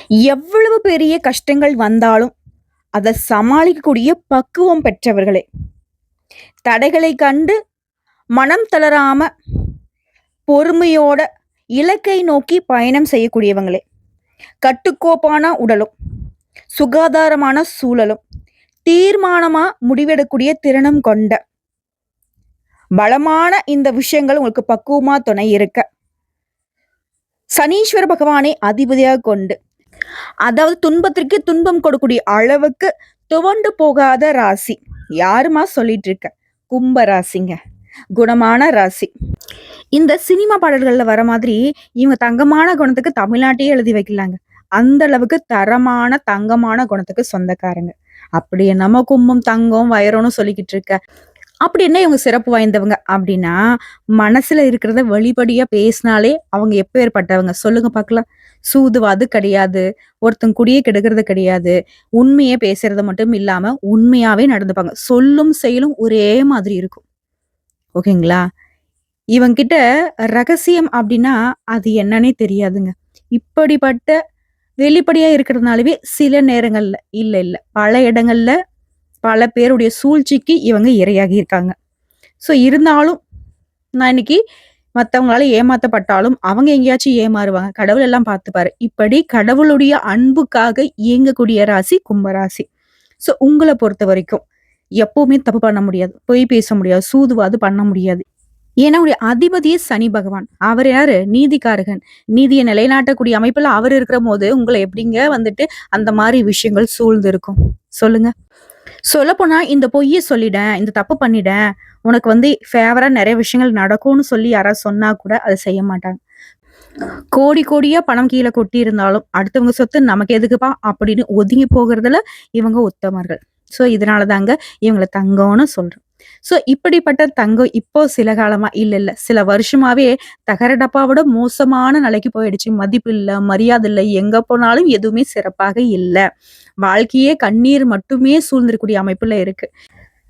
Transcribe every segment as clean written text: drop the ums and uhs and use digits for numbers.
எவ்வளவு பெரிய கஷ்டங்கள் வந்தாலும் அதை சமாளிக்கக்கூடிய பக்குவம் பெற்றவர்களே. தடைகளை கண்டு மனம் தளராம பொறுமையோட இலக்கை நோக்கி பயணம் செய்யக்கூடியவங்களே. கட்டுக்கோப்பான உடலும் சுகாதாரமான சூழலும் தீர்மானமா முடிவெடுக்கக்கூடிய திறனும் கொண்ட பலமான இந்த விஷயங்கள் உங்களுக்கு பக்குவமா துணை இருக்க சனீஸ்வர பகவானை அதிபதியாக கொண்டு, அதாவது துன்பத்திற்கு துன்பம் கொடுக்கக்கூடிய அளவுக்கு துவண்டு போகாத ராசி யாருமா சொல்லிட்டு இருக்க? கும்ப ராசிங்க. குணமான ராசி. இந்த சினிமா பாடல்கள்ல வர மாதிரி இவங்க தங்கமான குணத்துக்கு தமிழ்நாட்டையே எழுதி வைக்கலாங்க. அந்த அளவுக்கு தரமான தங்கமான குணத்துக்கு சொந்தக்காரங்க. அப்படி என்னமோ கும்பம் தங்கம் வைரம்னு சொல்லிக்கிட்டு இருக்க. அப்படி என்ன இவங்க சிறப்பு வாய்ந்தவங்க அப்படின்னா, மனசுல இருக்கிறத வெளிப்படையா பேசினாலே அவங்க எப்பேற்பட்டவங்க சொல்லுங்க பார்க்கலாம். சூதுவாது கிடையாது, ஒருத்தன் குடியே கெடுக்கிறது கிடையாது, உண்மையே பேசுறது மட்டும் இல்லாம உண்மையாவே நடந்துப்பாங்க. சொல்லும் செயலும் ஒரே மாதிரி இருக்கும். ஓகேங்களா? இவங்கிட்ட ரகசியம் அப்படின்னா அது என்னன்னே தெரியாதுங்க. இப்படிப்பட்ட வெளிப்படையா இருக்கிறதுனாலவே சில நேரங்கள்ல இல்ல இல்ல பல இடங்கள்ல பல பேருடைய சூழ்ச்சிக்கு இவங்க இரையாகி இருக்காங்க. ஸோ இருந்தாலும் நான் இன்னைக்கு மத்தவங்களால ஏமாத்தப்பட்டாலும் அவங்க எங்கேயாச்சும் ஏமாறுவாங்க. கடவுள் எல்லாம் பார்த்துப்பாரு. இப்படி கடவுளுடைய அன்புக்காக இயங்கக்கூடிய ராசி கும்பராசி. ஸோ உங்கள பொறுத்த வரைக்கும் எப்பவுமே தப்பு பண்ண முடியாது. பொய் பேச முடியாது. சூதுவாது பண்ண முடியாது. ஏன்னா உடைய அதிபதியே சனி பகவான். அவர் யாரு? நீதிக்காரகன். நீதியை நிலைநாட்டக்கூடிய அமைப்புல அவர் இருக்கிற போது உங்களை எப்படிங்க வந்துட்டு அந்த மாதிரி விஷயங்கள் சூழ்ந்து இருக்கும் சொல்லுங்க. சொல்லப்போனா இந்த பொய்ய சொல்லிடேன், இந்த தப்பு பண்ணிடேன், உனக்கு வந்து ஃபேவரா நிறைய விஷயங்கள் நடக்கும்னு சொல்லி யாராவது சொன்னா கூட அதை செய்ய மாட்டாங்க. கோடி கோடியா பணம் கீழே கொட்டி இருந்தாலும் அடுத்தவங்க சொத்து நமக்கு எதுக்குப்பா அப்படின்னு ஒதுங்கி போகிறதுல இவங்க உத்தமர்கள். ஸோ இதனால தாங்க இவங்களை தங்கம்னு சொல்றோம். ஸோ இப்படிப்பட்ட தங்கம் இப்போ சில காலமா இல்ல சில வருஷமாவே தகர டப்பாவோட மோசமான நிலைக்கு போயிடுச்சு. மதிப்பு இல்ல, மரியாதை இல்லை, எங்க போனாலும் எதுவுமே சிறப்பாக இல்ல. வாழ்க்கையே கண்ணீர் மட்டுமே சூழ்ந்திருக்கக்கூடிய அமைப்புல இருக்கு.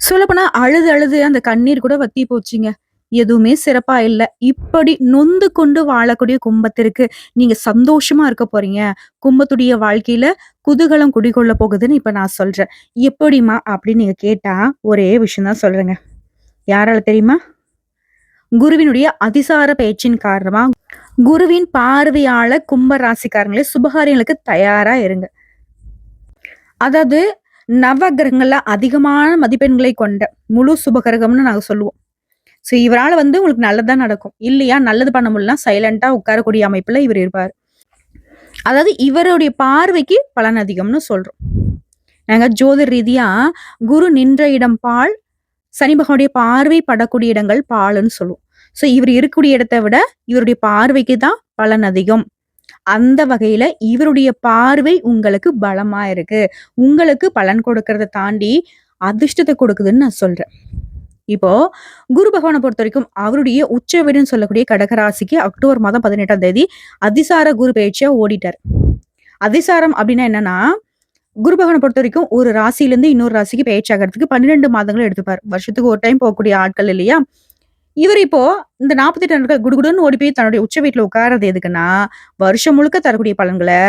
சொல்லப்போனா அழுது அழுது அந்த கண்ணீர் கூட வத்தி போச்சுங்க. எதுவுமே சிறப்பா இல்ல. இப்படி நொந்து கொண்டு வாழக்கூடிய கும்பத்திற்கு நீங்க சந்தோஷமா இருக்க போறீங்க. கும்பத்துடைய வாழ்க்கையில குதூகலம் குடிகொள்ள போகுதுன்னு இப்ப நான் சொல்றேன். எப்படிம்மா அப்படின்னு நீங்க கேட்டா ஒரே விஷயம் தான் சொல்றேங்க. யாரால தெரியுமா? குருவினுடைய அதிசார பேச்சின் காரணமா குருவின் பார்வையால கும்ப ராசிக்காரங்களே சுபகாரியங்களுக்கு தயாரா இருங்க. அதாவது நவ கிரகங்கள்ல அதிகமான மதிப்பெண்களை கொண்ட முழு சுபகிரகம்னு நாங்க சொல்லுவோம். ஸோ இவரால வந்து உங்களுக்கு நல்லதுதான் நடக்கும். இல்லையா நல்லது பண்ண முடியலனா சைலண்டா உட்காரக்கூடிய அமைப்புல இவர் இருப்பார். அதாவது இவருடைய பார்வைக்கு பலன் அதிகம்னு சொல்றோம். நாங்க ஜோதிட ரீதியா குரு நின்ற இடம் பால், சனி பகவானுடைய பார்வை படக்கூடிய இடங்கள் பால்ன்னு சொல்லுவோம். ஸோ இவர் இருக்கக்கூடிய இடத்தை விட இவருடைய பார்வைக்கு தான் பலன் அதிகம். அந்த வகையில இவருடைய பார்வை உங்களுக்கு பலமா இருக்கு. உங்களுக்கு பலன் கொடுக்கறத தாண்டி அதிர்ஷ்டத்தை கொடுக்குதுன்னு நான் சொல்றேன். இப்போ குரு பகவானை பொறுத்த வரைக்கும் அவருடைய உச்ச வீடுன்னு சொல்லக்கூடிய கடகராசிக்கு அக்டோபர் மாதம் 18ஆம் தேதி அதிசார குரு பயிற்சியா ஓடிட்டார். அதிசாரம் அப்படின்னா என்னன்னா, குரு பகவானை பொறுத்த வரைக்கும் ஒரு ராசியிலிருந்து இன்னொரு ராசிக்கு பயிற்சி ஆகிறதுக்கு 12 மாதங்கள் எடுத்துப்பார். வருஷத்துக்கு ஒரு டைம் போகக்கூடிய ஆட்கள் இல்லையா? இவர் இப்போ இந்த 48 நாட்கள் குடுகுடுன்னு ஓடி போய் தன்னுடைய உச்ச வீட்டுல உட்கார்றது எதுக்குன்னா, வருஷம் முழுக்க தரக்கூடிய பலன்களை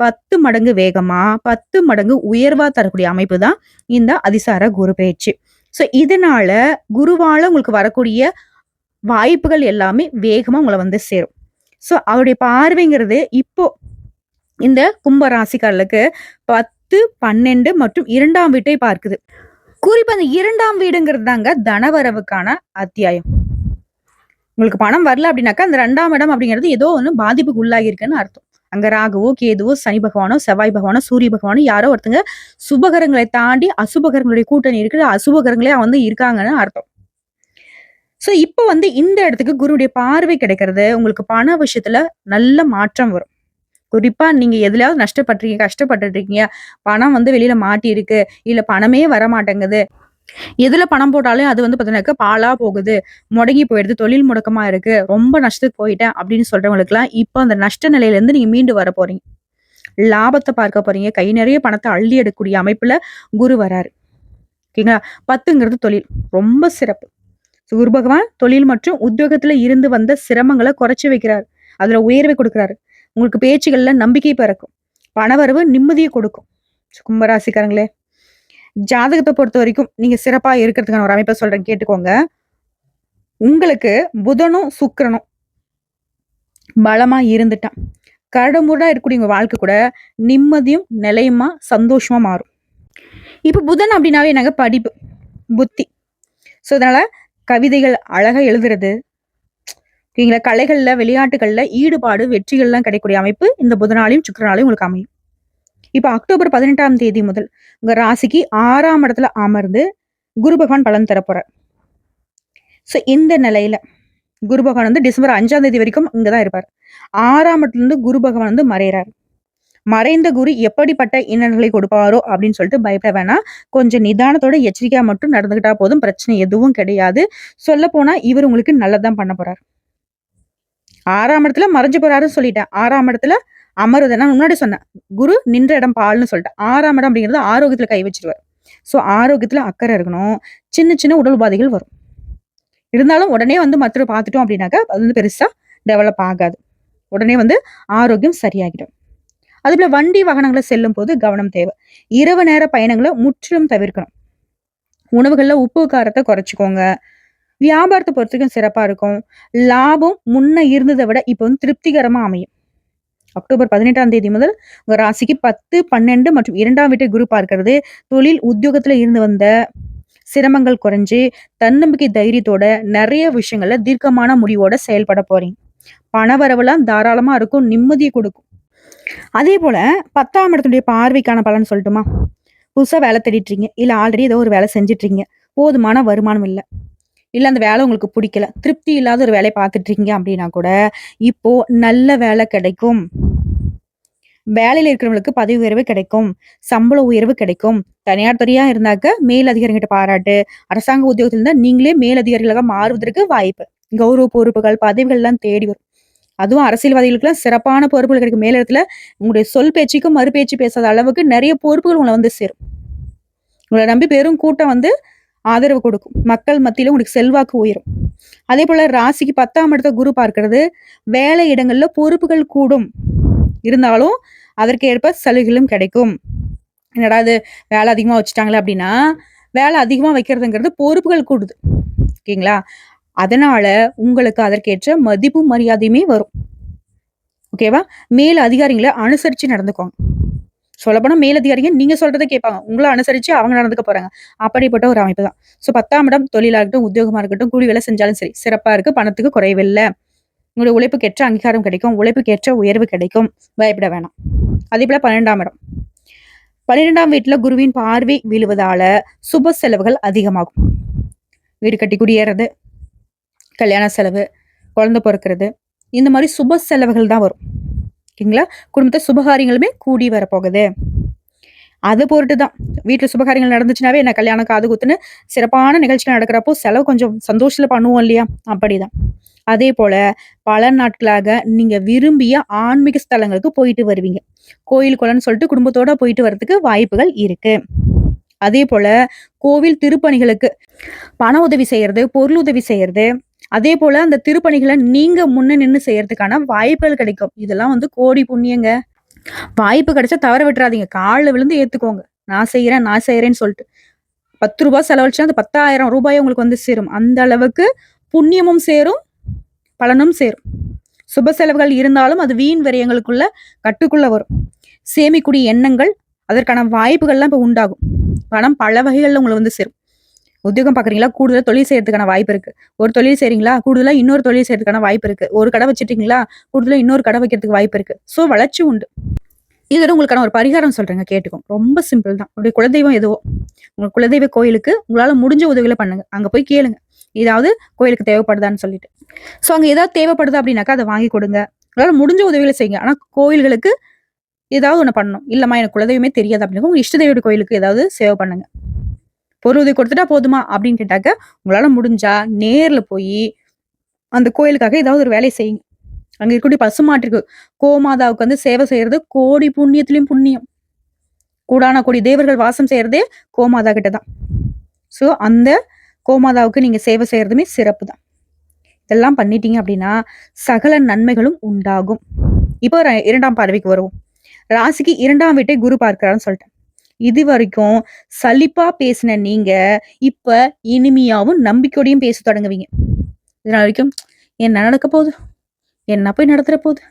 10 மடங்கு வேகமா 10 மடங்கு உயர்வா தரக்கூடிய அமைப்பு தான் இந்த அதிசார குரு பயிற்சி. ஸோ இதனால குருவால உங்களுக்கு வரக்கூடிய வாய்ப்புகள் எல்லாமே வேகமா உங்களை வந்து சேரும். ஸோ அவருடைய பார்வைங்கிறது இப்போ இந்த கும்ப ராசிக்காரர்களுக்கு 10, 12 மற்றும் 2ஆம் வீட்டை பார்க்குது. குறிப்பா அந்த 2ஆம் வீடுங்கிறது தாங்க தனவரவுக்கான அத்தியாயம். உங்களுக்கு பணம் வரல அப்படின்னாக்கா அந்த 2ஆம் இடம் அப்படிங்கிறது ஏதோ ஒண்ணு பாதிப்புக்கு உள்ளாகி இருக்குன்னு அர்த்தம். அங்க ராகுவோ, கேதுவோ, சனி பகவானோ, செவ்வாய் பகவானோ, சூரிய பகவானோ யாரோ ஒருத்தங்க சுபகரங்களை தாண்டி அசுபகரங்களுடைய கூட்டணி இருக்குது. அசுபகரங்களே வந்து இருக்காங்கன்னு அர்த்தம். சோ இப்ப வந்து இந்த இடத்துக்கு குருவுடைய பார்வை கிடைக்கிறது உங்களுக்கு பண விஷயத்துல நல்ல மாற்றம் வரும். குறிப்பா நீங்க எதுலயாவது நஷ்டப்பட்டிருக்கீங்க, கஷ்டப்பட்டுட்டு இருக்கீங்க, பணம் வந்து வெளியில மாட்டி இருக்கு, இல்ல பணமே வர மாட்டேங்குது, எதுல பணம் போட்டாலும் அது வந்து பாத்தீங்கன்னாக்க பாழா போகுது, முடங்கி போயிடுது, தொழில் முடக்கமா இருக்கு, ரொம்ப நஷ்டத்துக்கு போயிட்டேன் அப்படின்னு சொல்றவங்களுக்கு எல்லாம் இப்போ அந்த நஷ்ட நிலையில இருந்து நீங்க மீண்டு வர போறீங்க. லாபத்தை பார்க்க போறீங்க. கை நிறைய பணத்தை அள்ளி எடுக்கக்கூடிய அமைப்புல குரு வராரு. ஓகேங்களா? 10ங்கிறது தொழில். ரொம்ப சிறப்பு. குரு பகவான் தொழில் மற்றும் உத்தியோகத்துல இருந்து வந்த சிரமங்களை குறைச்சு வைக்கிறார். அதுல உயர்வை கொடுக்கிறாரு. உங்களுக்கு பேச்சுகள்ல நம்பிக்கை பிறக்கும். பணவரவு நிம்மதியை கொடுக்கும். கும்பராசிக்காரங்களே, ஜாதகத்தை பொறுத்த வரைக்கும் நீங்க சிறப்பா இருக்கிறதுக்கான ஒரு அமைப்பை சொல்றேன் கேட்டுக்கோங்க. உங்களுக்கு புதனும் சுக்கிரனும் பலமா இருந்துட்டான், கரடுமுரடா இருக்கக்கூடிய உங்க வாழ்க்கை கூட நிம்மதியும் நிலையுமா சந்தோஷமா மாறும். இப்ப புதன் அப்படின்னாவே என்னங்க? படிப்பு, புத்தி. ஸோ அதனால கவிதைகள் அழகா எழுதுறது, ஓகேங்களா? கலைகள்ல, விளையாட்டுகள்ல ஈடுபாடு, வெற்றிகள்லாம் கிடைக்கக்கூடிய அமைப்பு இந்த புதனாலையும் சுக்கிரனாலையும் உங்களுக்கு அமையும். இப்ப அக்டோபர் 18ஆம் தேதி முதல் உங்க ராசிக்கு 6ஆம் இடத்துல அமர்ந்து குரு பகவான் பலன் தரப்போறார். ஸோ இந்த நிலையில குரு பகவான் வந்து டிசம்பர் 5ஆம் தேதி வரைக்கும் இங்கதான் இருப்பார். 6ஆம் இடத்துல இருந்து குரு பகவான் வந்து மறையறாரு. மறைந்த குரு எப்படிப்பட்ட இன்னல்களை கொடுப்பாரோ அப்படின்னு சொல்லிட்டு பயப்பட வேணாம். கொஞ்சம் நிதானத்தோட எச்சரிக்கையா மட்டும் நடந்துகிட்டா போதும். பிரச்சனை எதுவும் கிடையாது. சொல்ல போனா இவர் உங்களுக்கு நல்லதான் பண்ண போறாரு. 6ஆம் இடத்துல மறைஞ்சு போறாருன்னு சொல்லிட்டேன். 6ஆம் இடத்துல அமருது நான் முன்னாடி சொன்னேன். குரு நின்ற இடம் பால்னு சொல்லிட்டேன். 6ஆம் இடம் அப்படிங்கிறது ஆரோக்கியத்துல கை வச்சிருவார். சோ ஆரோக்கியத்துல அக்கறை இருக்கணும். சின்ன சின்ன உடல் உபாதைகள் வரும். இருந்தாலும் உடனே வந்து மருத்துவரை பார்த்துட்டோம் அப்படின்னாக்கா அது வந்து பெருசா டெவலப் ஆகாது. உடனே வந்து ஆரோக்கியம் சரியாகிடும். அதுபோல வண்டி வாகனங்களை செல்லும் போது கவனம் தேவை. இரவு நேர பயணங்களை முற்றிலும் தவிர்க்கணும். உணவுகள்ல உப்பு காரத்தை குறைச்சிக்கோங்க. வியாபாரத்தை பொறுத்த வரைக்கும் சிறப்பா இருக்கும். லாபம் முன்ன இருந்ததை விட இப்ப வந்து திருப்திகரமா அமையும். அக்டோபர் 18ஆம் தேதி முதல் உங்க ராசிக்கு 10, 12 மற்றும் 2ஆம் வீட்டை குரு பார்க்கிறது தொழில் உத்தியோகத்துல இருந்து வந்த சிரமங்கள் குறைஞ்சு தன்னம்பிக்கை தைரியத்தோட நிறைய விஷயங்கள்ல தீர்க்கமான முடிவோட செயல்பட போறீங்க. பண வரவெல்லாம் தாராளமா இருக்கும், நிம்மதியை கொடுக்கும். அதே போல 10ஆம் இடத்துடைய பார்வைக்கான பலன் சொல்லட்டுமா? புதுசா வேலை தேடிட்டு இல்ல ஆல்ரெடி ஏதோ ஒரு வேலை செஞ்சுட்டு போதுமான வருமானம் இல்ல, இல்ல அந்த வேலை உங்களுக்கு பிடிக்கல, திருப்தி இல்லாத ஒரு வேலையை பார்த்துட்டு இருக்கீங்க அப்படின்னா கூட இப்போ நல்ல வேலை கிடைக்கும். வேலையில இருக்கிறவங்களுக்கு பதவி உயர்வு கிடைக்கும், சம்பள உயர்வு கிடைக்கும். தனியார் துறையா இருந்தாக்க மேல் அதிகாரிகிட்ட பாராட்டு, அரசாங்க உத்தியோகத்தில் இருந்தா நீங்களே மேல் அதிகாரிகளாக மாறுவதற்கு வாய்ப்பு, கௌரவ பொறுப்புகள், பதவிகள் எல்லாம் தேடி வரும். அதுவும் அரசியல்வாதிகளுக்குலாம் சிறப்பான பொறுப்புகள் கிடைக்கும். மேலிடத்துல உங்களுடைய சொல் பேச்சுக்கும் மறுபேச்சு பேசாத அளவுக்கு நிறைய பொறுப்புகள் உங்களை வந்து சேரும். உங்களை நம்பி பெரும் கூட்டம் வந்து ஆதரவு கொடுக்கும். மக்கள் மத்தியில உங்களுக்கு செல்வாக்கு உயரும். அதே போல ராசிக்கு 10ஆம் இடத்த குரு பார்க்கிறது வேலை இடங்கள்ல பொறுப்புகள் கூடும். இருந்தாலும் அதற்கு ஏற்ப சலுகைகளும் கிடைக்கும். என்னடா இது வேலை அதிகமா வச்சுட்டாங்களே அப்படின்னா, வேலை அதிகமா வைக்கிறதுங்கிறது பொறுப்புகள் கூடுது. ஓகேங்களா? அதனால உங்களுக்கு அதற்கேற்ற மதிப்பும் மரியாதையுமே வரும். ஓகேவா? மேல் அதிகாரிகளை அனுசரிச்சு நடந்துக்கோங்க. சொல்லப்போனா மேலதிகாரிங்க நீங்க சொல்றதை கேட்பாங்க. உங்களை அனுசரிச்சு அவங்க நடந்துக்க போறாங்க. அப்படிப்பட்ட ஒரு அமைப்பு தான். சோ 10ஆம் இடம் தொழிலா இருக்கட்டும், உத்தியோகமா இருக்கட்டும், கூலி வேலை செஞ்சாலும் சரி சிறப்பா இருக்கு. பணத்துக்கு குறைவில்லை. உங்களுடைய உழைப்புக்கேற்ற அங்கீகாரம் கிடைக்கும். உழைப்புக்கேற்ற உயர்வு கிடைக்கும். பயப்பட வேணாம். அதே போல 12ஆம் இடம். 12ஆம் வீட்டுல குருவின் பார்வை விழுவதால சுப செலவுகள் அதிகமாகும். வீடு கட்டி குடியேறது, கல்யாண செலவு, குழந்தை பிறக்கிறது, இந்த மாதிரி சுப செலவுகள் தான் வரும். ஓகேங்களா? குடும்பத்தை சுபகாரியங்களுமே கூடி வரப்போகுது. அது பொறுத்துதான் வீட்டுல சுபகாரியங்கள் நடந்துச்சுனாவே என்ன கல்யாணம் காது குத்துன்னு சிறப்பான நிகழ்ச்சிகள் நடக்கிறப்போ செலவு கொஞ்சம் சந்தோஷத்துல பண்ணுவோம் இல்லையா? அப்படிதான். அதே போல பல நாட்களாக நீங்க விரும்பிய ஆன்மீக ஸ்தலங்களுக்கு போயிட்டு வருவீங்க. கோயில் குளம்னு சொல்லிட்டு குடும்பத்தோட போயிட்டு வர்றதுக்கு வாய்ப்புகள் இருக்கு. அதே போல கோவில் திருப்பணிகளுக்கு பண உதவி செய்யறது, பொருள் உதவி செய்யறது, அதே போல அந்த திருப்பணிகளை நீங்க முன்ன நின்னு செய்யறதுக்கான வாய்ப்புகள் கிடைக்கும். இதெல்லாம் வந்து கோடி புண்ணியங்க. வாய்ப்பு கிடைச்சா தவற விட்டுறாதீங்க. காலில் விழுந்து ஏத்துக்கோங்க. நான் செய்யறேன், நான் செய்யறேன்னு சொல்லிட்டு. 10 ரூபாய் செலவழிச்சா அந்த 10,000 ரூபாய் உங்களுக்கு வந்து சேரும். அந்த அளவுக்கு புண்ணியமும் சேரும், பலனும் சேரும். சுப செலவுகள் இருந்தாலும் அது வீண் விரயங்களுக்குள்ள கட்டுக்குள்ள வரும். சேமிக்கூடிய எண்ணங்கள், அதற்கான வாய்ப்புகள்லாம் இப்ப உண்டாகும். பணம் பல வகைகள்ல உங்களுக்கு வந்து சேரும். உத்தியோகம் பாக்குறீங்களா? கூடுதலா தொழில் செய்யறதுக்கான வாய்ப்பு இருக்கு. ஒரு தொழில் செய்றீங்களா? கூடுதலா இன்னொரு தொழில் செய்யறதுக்கான வாய்ப்பு இருக்கு. ஒரு கடை வச்சிட்டீங்களா? கூடுதலா இன்னொரு கடை வைக்கிறதுக்கு வாய்ப்பு இருக்கு. சோ வளர்ச்சி உண்டு. இதோட உங்களுக்கான ஒரு பரிகாரம் சொல்றேங்க, கேட்டுக்கோங்க. ரொம்ப சிம்பிள் தான். உங்களுடைய குலதெய்வம் எதுவோ உங்க குலதெய்வ கோயிலுக்கு உங்களால முடிஞ்ச உதவிகளை பண்ணுங்க. அங்க போய் கேளுங்க, ஏதாவது கோயிலுக்கு தேவைப்படுதான்னு சொல்லிட்டு. சோ அங்க ஏதாவது தேவைப்படுது அப்படின்னாக்கா அதை வாங்கி கொடுங்க. உங்களால முடிஞ்ச உதவிகளை செய்யுங்க. ஆனா கோயில்களுக்கு ஏதாவது ஒண்ணு பண்ணணும். இல்லம்மா எனக்கு குலதெய்வமே தெரியாது அப்படின்னா உங்க இஷ்ட தெய்வ கோயிலுக்கு ஏதாவது சேவை பண்ணுங்க. பொருள் உதவி கொடுத்துட்டா போதுமா அப்படின்னு கேட்டாக்க உங்களால முடிஞ்சா நேர்ல போய் அந்த கோயிலுக்காக ஏதாவது ஒரு வேலையை செய்யுங்க. அங்க இருக்கக்கூடிய பசுமாட்டிற்கு கோமாதாவுக்கு வந்து சேவை செய்யறது கோடி புண்ணியத்திலையும் புண்ணியம். கூடான கோடி தேவர்கள் வாசம் செய்யறதே கோமாதா கிட்டதான். சோ அந்த கோமாதாவுக்கு நீங்க சேவை செய்யறதுமே சிறப்பு தான். இதெல்லாம் பண்ணிட்டீங்க அப்படின்னா சகல நன்மைகளும் உண்டாகும். இப்போ 2ஆம் பார்வைக்கு வருவோம். ராசிக்கு 2ஆம் வீட்டை குரு பார்க்கிறாருன்னு சொல்லிட்டேன். இது வரைக்கும் சலிப்பா பேசின நீங்க இப்ப இனிமையாவும் நம்பிக்கையோடையும் பேச தொடங்குவீங்க. இதனால வரைக்கும் என்ன நடக்க போகுது, என்ன போய் நடத்துற போகுது,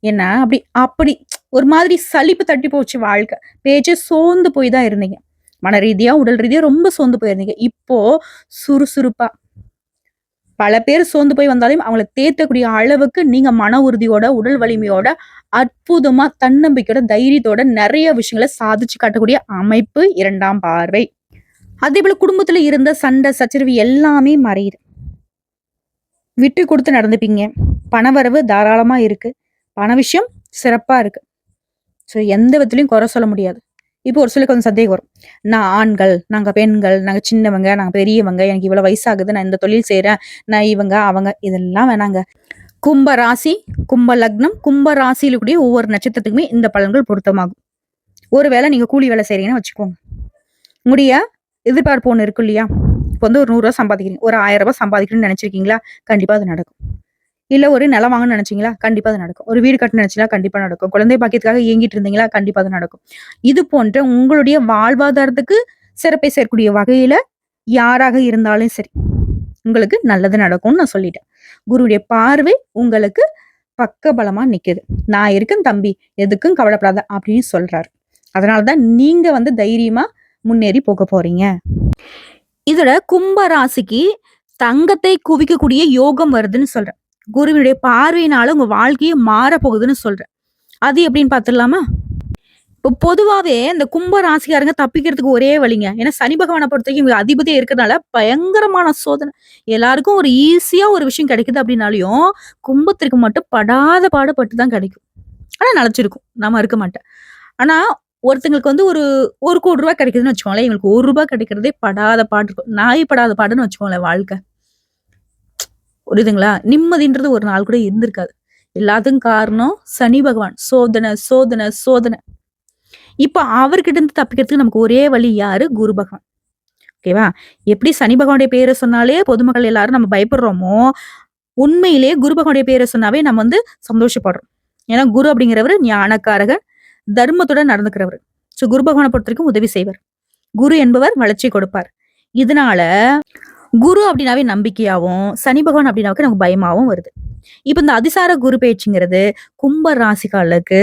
என்ன அப்படி அப்படி ஒரு மாதிரி சலிப்பு தட்டி போச்சு வாழ்க்கை. பேச்சு சோர்ந்து போய் தான் இருந்தீங்க. மன ரீதியா உடல் ரீதியா ரொம்ப சோர்ந்து போயிருந்தீங்க. இப்போ சுறுசுறுப்பா பல பேர் சோர்ந்து போய் வந்தாலும் அவங்கள தேத்தக்கூடிய அளவுக்கு நீங்க மன உறுதியோட உடல் வலிமையோட அற்புதமா தன்னம்பிக்கையோட தைரியத்தோட நிறைய விஷயங்களை சாதிச்சு காட்டக்கூடிய அமைப்பு 2ஆம் பார்வை. அதே போல குடும்பத்துல இருந்த சண்டை சச்சரவு எல்லாமே மறையுது. விட்டு கொடுத்து நடந்துப்பீங்க. பணவரவு தாராளமா இருக்கு. பண விஷயம் சிறப்பா இருக்கு. ஸோ எந்த விதத்துலயும் குறை சொல்ல முடியாது. இப்போ ஒரு சிலருக்கு வந்து சந்தேகம் வரும். நான் ஆண்கள், நாங்க பெண்கள், நாங்க சின்னவங்க, நாங்க பெரியவங்க, எனக்கு இவ்வளவு வயசாகுது, நான் இந்த தொழில் செய்யறேன், நான் இவங்க அவங்க இதெல்லாம் வேணாங்க. கும்ப ராசி, கும்ப லக்னம், கும்ப ராசியில கூடிய ஒவ்வொரு நட்சத்திரத்துக்குமே இந்த பலன்கள் பொருத்தமாகும். ஒருவேளை நீங்க கூலி வேலை செய்றீங்கன்னு வச்சுக்கோங்க. உங்களுடைய எதிர்பார்ப்பு ஒண்ணு இருக்கு இல்லையா? இப்போ வந்து ஒரு 100 ரூபாய் சம்பாதிக்கிறீங்க, ஒரு 1000 ரூபாய் சம்பாதிக்கணும்னு நினைச்சிருக்கீங்களா? கண்டிப்பா அது நடக்கும். இல்ல ஒரு நிலம் வாங்கணும்னு நினைச்சீங்களா? கண்டிப்பா அது நடக்கும். ஒரு வீடு கட்டணும்னு நினைச்சீங்களா? கண்டிப்பா நடக்கும். குழந்தை பாக்கியத்துக்காக ஏங்கிட்டு இருந்தீங்களா? கண்டிப்பா அது நடக்கும். இது போன்ற உங்களுடைய வாழ்வாதாரத்துக்கு சிறப்பை சேர்க்கக்கூடிய வகையில யாராக இருந்தாலும் சரி, உங்களுக்கு நல்லது நடக்கும்னு நான் சொல்லிட்டேன். குருவுடைய பார்வை உங்களுக்கு பக்கபலமா நிக்குது. நான் இருக்கேன் தம்பி, எதுக்கும் கவலைப்படாத அப்படின்னு சொல்றாரு. அதனாலதான் நீங்க வந்து தைரியமா முன்னேறி போக போறீங்க. இதுல கும்ப ராசிக்கு தங்கத்தை குவிக்கக்கூடிய யோகம் வருதுன்னு சொல்றேன். குருவினுடைய பார்வையினால உங்க வாழ்க்கையே மாற போகுதுன்னு சொல்றேன். அது எப்படின்னு பாத்துடலாமா? இப்போ பொதுவாவே இந்த கும்ப ராசிக்காரங்க தப்பிக்கிறதுக்கு ஒரே வழிங்க. ஏன்னா சனி பகவானை பொறுத்த வரைக்கும் இவங்க அதிபதியா இருக்கிறதுனால பயங்கரமான சோதனை. எல்லாருக்கும் ஒரு ஈஸியா ஒரு விஷயம் கிடைக்குது அப்படின்னாலையும் கும்பத்திற்கு மட்டும் படாத பாடுபட்டு தான் கிடைக்கும். ஆனா நிலைச்சிருக்கும். நாம இருக்க மாட்டேன். ஆனா ஒருத்தங்களுக்கு வந்து ஒரு 1,00,00,000 ரூபாய் கிடைக்குதுன்னு வச்சுக்கோங்களேன். இவங்களுக்கு 1 ரூபாய் கிடைக்கிறதே படாத பாடு இருக்கும். நாய் படாத பாடுன்னு வச்சுக்கோங்களேன் வாழ்க்கை. புரியுதுங்களா? நிம்மதின்றது ஒரு நாள் கூட இருந்திருக்காது. எல்லாத்துக்கும் காரணம் சனி பகவான். சோதனை, சோதனை, சோதனை. இப்ப அவர்கிட்ட இருந்து தப்பிக்கிறதுக்கு நமக்கு ஒரே வழி யாரு? குரு பகவான். ஓகேவா? எப்படி சனி பகவானுடைய பேரை சொன்னாலே பொதுமக்கள் எல்லாரும் நம்ம பயப்படுறோமோ, உண்மையிலேயே குரு பகவானுடைய பேரை சொன்னாவே நம்ம வந்து சந்தோஷப்படுறோம். ஏன்னா குரு அப்படிங்கிறவரு ஞானக்காரகர், தர்மத்தோட நடந்துக்கிறவர். சோ குரு பகவானை பொறுத்த வரைக்கும் உதவி செய்வர். குரு என்பவர் வளர்ச்சி கொடுப்பார். இதனால குரு அப்படின்னாவே நம்பிக்கையாவும், சனி பகவான் அப்படின்னாவே நமக்கு பயமாவும் வருது. இப்ப இந்த அதிசார குரு பயிற்சிங்கிறது கும்ப ராசிக்காரர்களுக்கு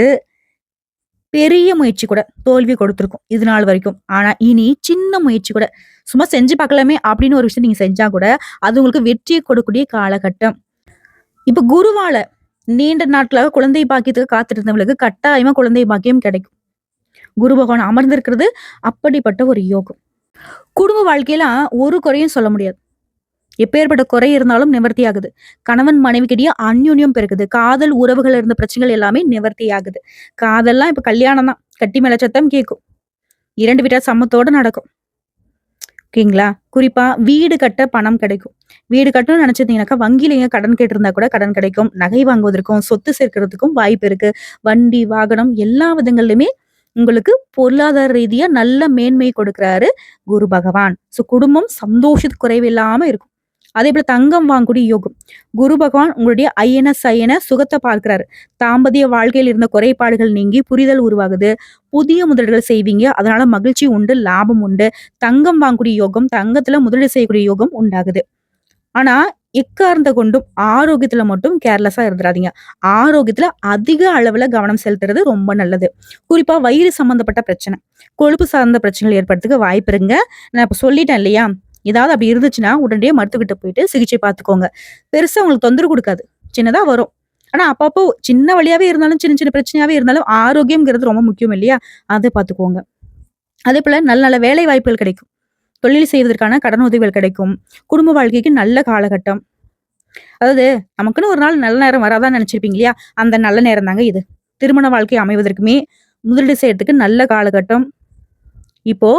பெரிய முயற்சி கூட தோல்வி கொடுத்திருக்கும் இது நாள் வரைக்கும். ஆனா இனி சின்ன முயற்சி கூட சும்மா செஞ்சு பார்க்கலாமே அப்படின்னு ஒரு விஷயம் நீங்க செஞ்சா கூட அது உங்களுக்கு வெற்றியை கொடுக்கக்கூடிய காலகட்டம். இப்ப குருவால நீண்ட நாட்களாக குழந்தை பாக்கியத்துக்கு காத்துட்டு இருந்தவங்களுக்கு கட்டாயமா குழந்தை பாக்கியம் கிடைக்கும். குரு பகவான் அமர்ந்திருக்கிறது அப்படிப்பட்ட ஒரு யோகம். குடும்ப வாழ்க்கையில ஒரு குறையும் சொல்ல முடியாது. எப்பேற்பட்ட குறை இருந்தாலும் நிவர்த்தி ஆகுது. கணவன் மனைவிக்கிடையே அந்யோன்யம் பெருகுது. காதல் உறவுகள் இருந்த பிரச்சனைகள் எல்லாமே நிவர்த்தி ஆகுது. காதல்லாம் இப்ப கல்யாணம் தான். கட்டி மேல சத்தம் கேட்கும். 2 வீட்டார் சம்மத்தோட நடக்கும். ஓகேங்களா? குறிப்பா வீடு கட்ட பணம் கிடைக்கும். வீடு கட்டணும்னு நினைச்சிருந்தீங்கன்னாக்கா வங்கியில கடன் கேட்டிருந்தா கூட கடன் கிடைக்கும். நகை வாங்குவதற்கும் சொத்து சேர்க்கிறதுக்கும் வாய்ப்பு இருக்கு. வண்டி வாகனம் எல்லா விதங்களிலுமே உங்களுக்கு பொருளாதார ரீதியா நல்ல மேன்மை கொடுக்கிறாரு குரு பகவான். சோ குடும்பம் சந்தோஷத்துக்கு குறைவில்லாம இருக்கும். அதே போல தங்கம் வாங்கக்கூடிய யோகம். குரு பகவான் உங்களுடைய சயன சுகத்தை பார்க்கிறாரு. தாம்பத்திய வாழ்க்கையில் இருந்த குறைபாடுகள் நீங்கி புரிதல் உருவாகுது. புதிய முதலீடுகள் செய்வீங்க. அதனால மகிழ்ச்சி உண்டு, லாபம் உண்டு. தங்கம் வாங்கக்கூடிய யோகம், தங்கத்துல முதலீடு செய்யக்கூடிய யோகம் உண்டாகுது. ஆனா எக்காரணத்தை கொண்டும் ஆரோக்கியத்துல மட்டும் கேர்லெஸ்ஸா இருந்துடாதீங்க. ஆரோக்கியத்துல அதிக அளவுல கவனம் செலுத்துறது ரொம்ப நல்லது. குறிப்பா வயிறு சம்பந்தப்பட்ட பிரச்சனை, கொழுப்பு சார்ந்த பிரச்சனைகள் ஏற்படுறதுக்கு வாய்ப்பு இருங்க. நான் இப்ப சொல்லிட்டேன் இல்லையா? ஏதாவது அப்படி இருந்துச்சுன்னா உடனடியே மருத்துவர்கிட்ட போயிட்டு சிகிச்சை பார்த்துக்கோங்க. பெருசா உங்களுக்கு தொந்தரவு கொடுக்காது. சின்னதா வரும். ஆனா அப்பப்போ சின்ன வழியாவே இருந்தாலும் சின்ன சின்ன பிரச்சனையாவே இருந்தாலும் ஆரோக்கியம்ங்கிறது ரொம்ப முக்கியம் இல்லையா? அதை பார்த்துக்கோங்க. அதே போல நல்ல நல்ல வேலை வாய்ப்புகள் கிடைக்கும். தொழில் செய்வதற்கான கடன் உதவிகள் கிடைக்கும். குடும்ப வாழ்க்கைக்கு நல்ல காலகட்டம். அதாவது நமக்குன்னு ஒரு நாள் நல்ல நேரம் வராதான்னு நினைச்சிருப்பீங்க இல்லையா? அந்த நல்ல நேரம் தாங்க இது. திருமண வாழ்க்கை அமைவதற்குமே முதலீடு செய்யறதுக்கு நல்ல காலகட்டம். இப்போ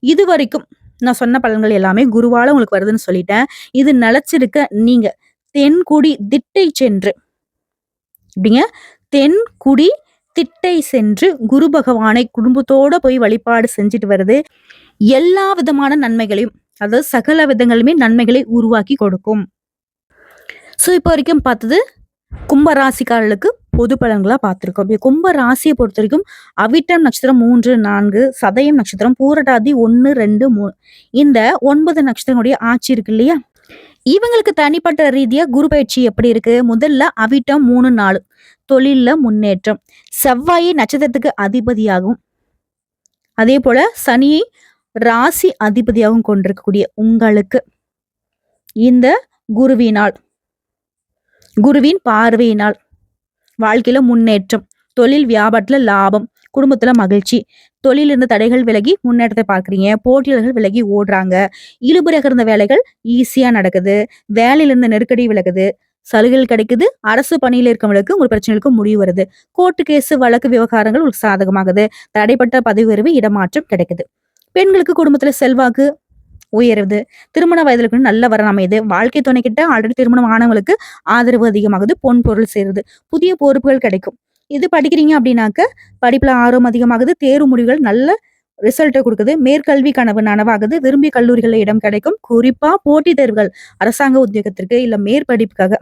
இது வரைக்கும் நான் சொன்ன பலன்கள் எல்லாமே குருவால உங்களுக்கு வருதுன்னு சொல்லிட்டேன். இது நிலைச்சிருக்க நீங்க தென்குடி திட்டை சென்று இப்படிங்க தென்குடி திட்டை சென்று குரு பகவானை குடும்பத்தோட போய் வழிபாடு செஞ்சுட்டு வருது எல்லா விதமான நன்மைகளையும், அதாவது சகல விதங்களுமே நன்மைகளை உருவாக்கி கொடுக்கும். சோ இப்போ வரைக்கும் பார்த்தது கும்பராசிக்காரர்களுக்கு பொது பலன்களா பார்த்திருக்கோம். இப்ப கும்ப ராசியை பொறுத்த வரைக்கும் அவிட்டம் நட்சத்திரம் 3, 4, சதயம் நட்சத்திரம், பூரட்டாதி 1, 2, 3 இந்த 9 நட்சத்திரங்களுடைய ஆட்சி இருக்கு இல்லையா? இவங்களுக்கு தனிப்பட்ட ரீதியா குரு பயிற்சி எப்படி இருக்கு? முதல்ல அவிட்டம் 3, 4 தொழில்ல முன்னேற்றம். செவ்வாயை நட்சத்திரத்துக்கு அதிபதியாகவும், அதே போல சனியை ராசி அதிபதியாகவும் கொண்டிருக்கக்கூடிய உங்களுக்கு இந்த குருவினால், குருவின் பார்வையினால் வாழ்க்கையில முன்னேற்றம், தொழில் வியாபாரத்துல லாபம், குடும்பத்துல மகிழ்ச்சி, தொழில் இருந்த தடைகள் விலகி முன்னேற்றத்தை பார்க்குறீங்க, போட்டியாளர்கள் விலகி ஓடுறாங்க, இழுபறியாக இருந்த வேலைகள் ஈஸியா நடக்குது, வேலையில இருந்த நெருக்கடி விலகுது, சலுகைகள் கிடைக்குது, அரசு பணியில இருக்கவங்களுக்கு உங்க பிரச்சனைகளுக்கு முடிவு வருது, கோர்ட்டு கேஸ் வழக்கு விவகாரங்கள் உங்களுக்கு சாதகமாகுது, தடைப்பட்ட பதவி உயர்வு இடமாற்றம் கிடைக்குது. பெண்களுக்கு குடும்பத்துல செல்வாக்கு உயருது, திருமண வயதுல நல்ல வரன் அமையுது, வாழ்க்கை துணை கிட்ட ஆல்ரெடி திருமணம் ஆனவங்களுக்கு ஆதரவு அதிகமாகுது, பொன் பொருள் சேருது, புதிய பொறுப்புகள் கிடைக்கும். இது படிக்கிறீங்க அப்படின்னாக்க படிப்புல ஆர்வம் அதிகமாகுது, தேர்வு முடிவுகள் நல்ல ரிசல்ட்டை கொடுக்குது, மேற்கல்வி கனவு நனவாகுது, விரும்பிய கல்லூரிகளில் இடம் கிடைக்கும். குறிப்பா போட்டித் தேர்வுகள், அரசாங்க உத்தியோகத்திற்கு இல்ல மேற்படிப்புக்காக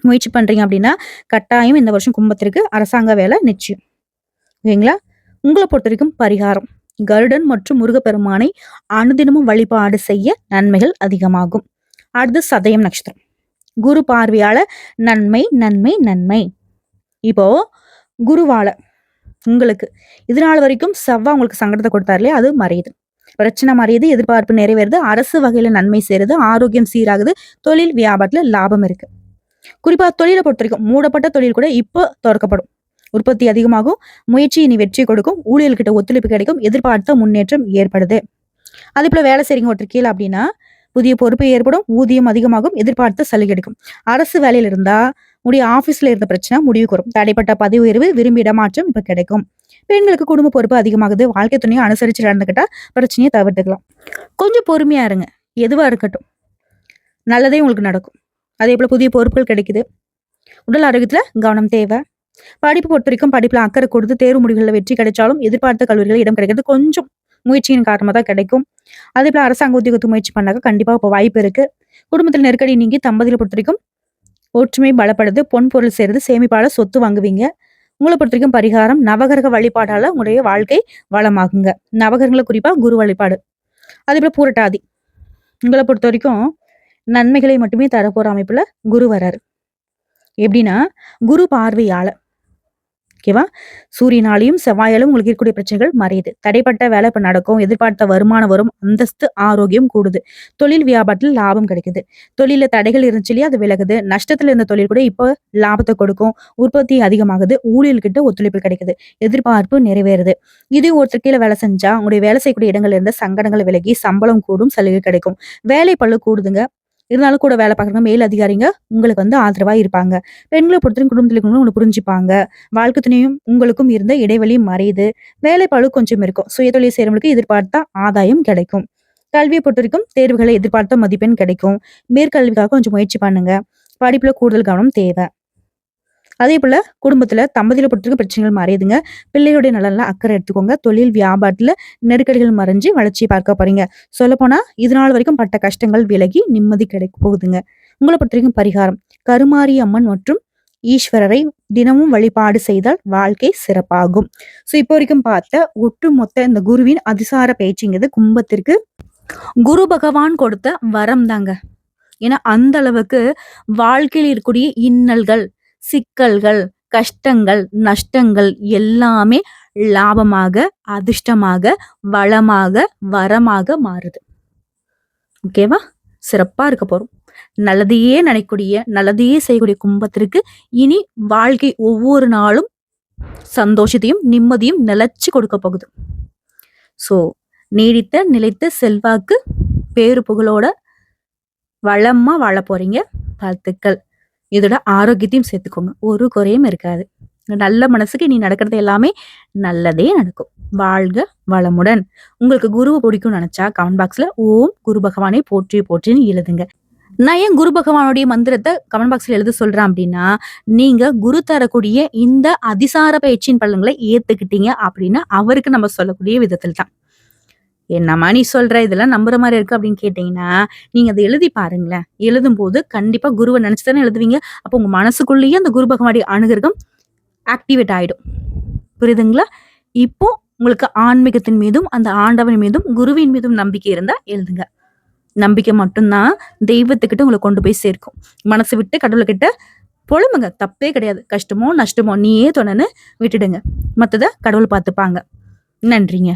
முயற்சி பண்றீங்க அப்படின்னா கட்டாயம் இந்த வருஷம் கும்பத்திற்கு அரசாங்க வேலை நிச்சயம். ஓகேங்களா? உங்களை பொறுத்த வரைக்கும் பரிகாரம் கருடன் மற்றும் முருகப்பெருமானை அனுதினமும் வழிபாடு செய்ய நன்மைகள் அதிகமாகும். அடுத்து சதயம் நட்சத்திரம், குரு பார்வையால நன்மை நன்மை நன்மை. இப்போ குருவால உங்களுக்கு இதனால வரைக்கும் செவ்வாய் உங்களுக்கு சங்கடத்தை கொடுத்தாரு இல்லையா, அது மறையுது, பிரச்சனை மறையுது, எதிர்பார்ப்பு நிறைவேறுது, அரசு வகையில நன்மை சேருது, ஆரோக்கியம் சீராகுது, தொழில் வியாபாரத்துல லாபம் இருக்கு. குறிப்பா தொழிலை பொறுத்த வரைக்கும் மூடப்பட்ட தொழில் கூட இப்போ திறக்கப்படும், உற்பத்தி அதிகமாகும், முயற்சி இனி வெற்றி கொடுக்கும், ஊழியர்கிட்ட ஒத்துழைப்பு கிடைக்கும், எதிர்பார்த்த முன்னேற்றம் ஏற்படுது. அதே போல வேலை செய்றீங்க ஒருத்தர் கீழே அப்படின்னா புதிய பொறுப்பு ஏற்படும், ஊதியம் அதிகமாகும், எதிர்பார்த்த சலுகை கிடைக்கும். அரசு வேலையில இருந்தா உடைய ஆபீஸ்ல இருந்த பிரச்சனை முடிவுக்கு வரும், தடைப்பட்ட பதவி உயர்வு, விரும்பி இடமாற்றம் இப்ப கிடைக்கும். பெண்களுக்கு குடும்ப பொறுப்பு அதிகமாகுது, வாழ்க்கை துணையை அனுசரிச்சு நடந்துக்கிட்டா பிரச்சனையை தவிர்த்துக்கலாம். கொஞ்சம் பொறுமையா இருங்க, எதுவா இருக்கட்டும் நல்லதே உங்களுக்கு நடக்கும். அதே போல புதிய பொறுப்புகள் கிடைக்குது, உடல் ஆரோக்கியத்துல கவனம் தேவை. படிப்பு பொறுத்த வரைக்கும் படிப்புல அக்கறை கொடுத்து தேர்வு முடிவுகளில் வெற்றி கிடைச்சாலும் எதிர்பார்த்த கல்லூரிகள் இடம் கிடைக்கிறது கொஞ்சம் முயற்சியின் காரணமா தான் கிடைக்கும். அதே போல அரசாங்க உத்தியோகத்தை முயற்சி பண்ணாக்க கண்டிப்பா இப்போ வாய்ப்பு இருக்கு. குடும்பத்தில் நெருக்கடி நீங்கி தம்பதிகளை பொறுத்த வரைக்கும் ஒற்றுமை பலப்படுது, பொன் பொருள் சேருது, சேமிப்பால சொத்து வாங்குவீங்க. உங்களை பொறுத்த வரைக்கும் பரிகாரம் நவகிரக வழிபாடால உங்களுடைய வாழ்க்கை வளமாகுங்க. நவகிரகங்களை குறிப்பா குரு வழிபாடு. அதே போல பூரட்டாதி உங்களை பொறுத்த வரைக்கும் நன்மைகளை மட்டுமே தரப்போற அமைப்புல குரு வராரு. எப்படின்னா குரு பார்வையால, ஓகேவா, சூரியனாலையும் செவ்வாயாலும் உங்களுக்கு இருக்கக்கூடிய பிரச்சனைகள் மறையுது, தடைப்பட்ட வேலை இப்ப நடக்கும், எதிர்பார்த்த வருமானம் வரும், அந்தஸ்து ஆரோக்கியம் கூடுது, தொழில் வியாபாரத்தில் லாபம் கிடைக்குது, தொழில தடைகள் இருந்துச்சு இல்லையா அது விலகுது, நஷ்டத்துல இருந்த தொழில் கூட இப்போ லாபத்தை கொடுக்கும், உற்பத்தி அதிகமாகுது, ஊழியர்கிட்ட ஒத்துழைப்பு கிடைக்குது, எதிர்பார்ப்பு நிறைவேறுது. இது ஒருத்தர் கீழே வேலை செஞ்சா உங்களுடைய வேலை செய்யக்கூடிய இடங்கள்ல இருந்த சங்கடங்கள் விலகி சம்பளம் கூடும், சலுகை கிடைக்கும், வேலை பளு கூடுதுங்க. இருந்தாலும் கூட வேலை பார்க்குறவங்க மேல் அதிகாரிங்க உங்களுக்கு ஆதரவா இருப்பாங்க. பெண்களை பொறுத்தவரைக்கும் குடும்பத்தில் இருக்கவங்களும் உங்களை புரிஞ்சுப்பாங்க. வாழ்க்கை துணையும் உங்களுக்கும் இருந்த இடைவெளி மறையுது, வேலை பளு கொஞ்சம் இருக்கும், சுயதொழில் செய்யறவங்களுக்கு எதிர்பார்த்த ஆதாயம் கிடைக்கும். கல்வியை பொறுத்த வரைக்கும் தேர்வுகளை எதிர்பார்த்த மதிப்பெண் கிடைக்கும், மேற்கல்விக்காக கொஞ்சம் முயற்சி பண்ணுங்க, படிப்புல கூடுதல் கவனம் தேவை. அதே போல குடும்பத்துல தம்பதியில பொறுத்தவரைக்கும் பிரச்சனைகள் மறையுதுங்க, பிள்ளைகளுடைய நலன்ல அக்கறை எடுத்துக்கோங்க, தொழில் வியாபாரத்துல நெருக்கடிகள் மறைஞ்சு வளர்ச்சி பார்க்க போறீங்க. சொல்ல போனா இதனால் வரைக்கும் பட்ட கஷ்டங்கள் விலகி நிம்மதி கிடைக்க போகுதுங்க. உங்களை பொறுத்த வரைக்கும் பரிகாரம் கருமாரி அம்மன் மற்றும் ஈஸ்வரரை தினமும் வழிபாடு செய்தால் வாழ்க்கை சிறப்பாகும். சோ இப்போ வரைக்கும் பார்த்த ஒட்டுமொத்த இந்த குருவின் அதிசார பேச்சுங்கிறது கும்பத்திற்கு குரு பகவான் கொடுத்த வரம் தாங்க. ஏன்னா அந்த அளவுக்கு வாழ்க்கையில் இருக்கக்கூடிய இன்னல்கள், சிக்கல்கள், கஷ்டங்கள், நஷ்டங்கள் எல்லாமே லாபமாக, அதிர்ஷ்டமாக, வளமாக, வரமாக மாறுது. ஓகேவா? சிறப்பா இருக்க போறோம். நல்லதையே நினைக்கூடிய, நல்லதையே செய்யக்கூடிய கும்பத்திற்கு இனி வாழ்க்கை ஒவ்வொரு நாளும் சந்தோஷத்தையும் நிம்மதியும் நிலைச்சு கொடுக்க போகுது. சோ நீடித்த நிலைத்த செல்வாக்கு பேரு புகழோட வளமா வாழ போறீங்க. வாழ்த்துக்கள். இதோட ஆரோக்கியத்தையும் சேர்த்துக்கோங்க, ஒரு குறையும் இருக்காது. நல்ல மனசுக்கு நீ நடக்கிறது எல்லாமே நல்லதே நடக்கும். வாழ்க வளமுடன். உங்களுக்கு குருவை பிடிக்கும்னு நினைச்சா கமெண்ட் பாக்ஸ்ல ஓம் குரு பகவானை போற்றி போற்றின்னு எழுதுங்க. நான் ஏன் குரு பகவானுடைய மந்திரத்தை கமெண்ட் பாக்ஸ்ல எழுத சொல்றேன் அப்படின்னா, நீங்க குரு தரக்கூடிய இந்த அதிசார பயிற்சியின் பலன்களை ஏத்துக்கிட்டீங்க அப்படின்னா அவருக்கு நம்ம சொல்லக்கூடிய விதத்தில் தான். என்னம்மா நீ சொல்ற இதெல்லாம் நம்புற மாதிரி இருக்கு அப்படின்னு கேட்டீங்கன்னா, நீங்க அதை எழுதி பாருங்களேன். எழுதும்போது கண்டிப்பா குருவ நினைச்சு தானே எழுதுவீங்க. அப்போ உங்க மனசுக்குள்ளேயே அந்த குரு பகவானுடைய அனுகிரகம் ஆக்டிவேட் ஆயிடும். புரியுதுங்களா? இப்போ உங்களுக்கு ஆன்மீகத்தின் மீதும், அந்த ஆண்டவன் மீதும், குருவின் மீதும் நம்பிக்கை இருந்தா எழுதுங்க. நம்பிக்கை மட்டும்தான் தெய்வத்துக்கிட்ட உங்கள கொண்டு போய் சேர்க்கும். மனசு விட்டு கடவுள்கிட்ட புலம்புங்க. தப்பே கிடையாது. கஷ்டமோ, நஷ்டமோ நீயே துணைன்னு விட்டுடுங்க. மத்தத கடவுள் பார்த்துப்பாங்க. நன்றிங்க.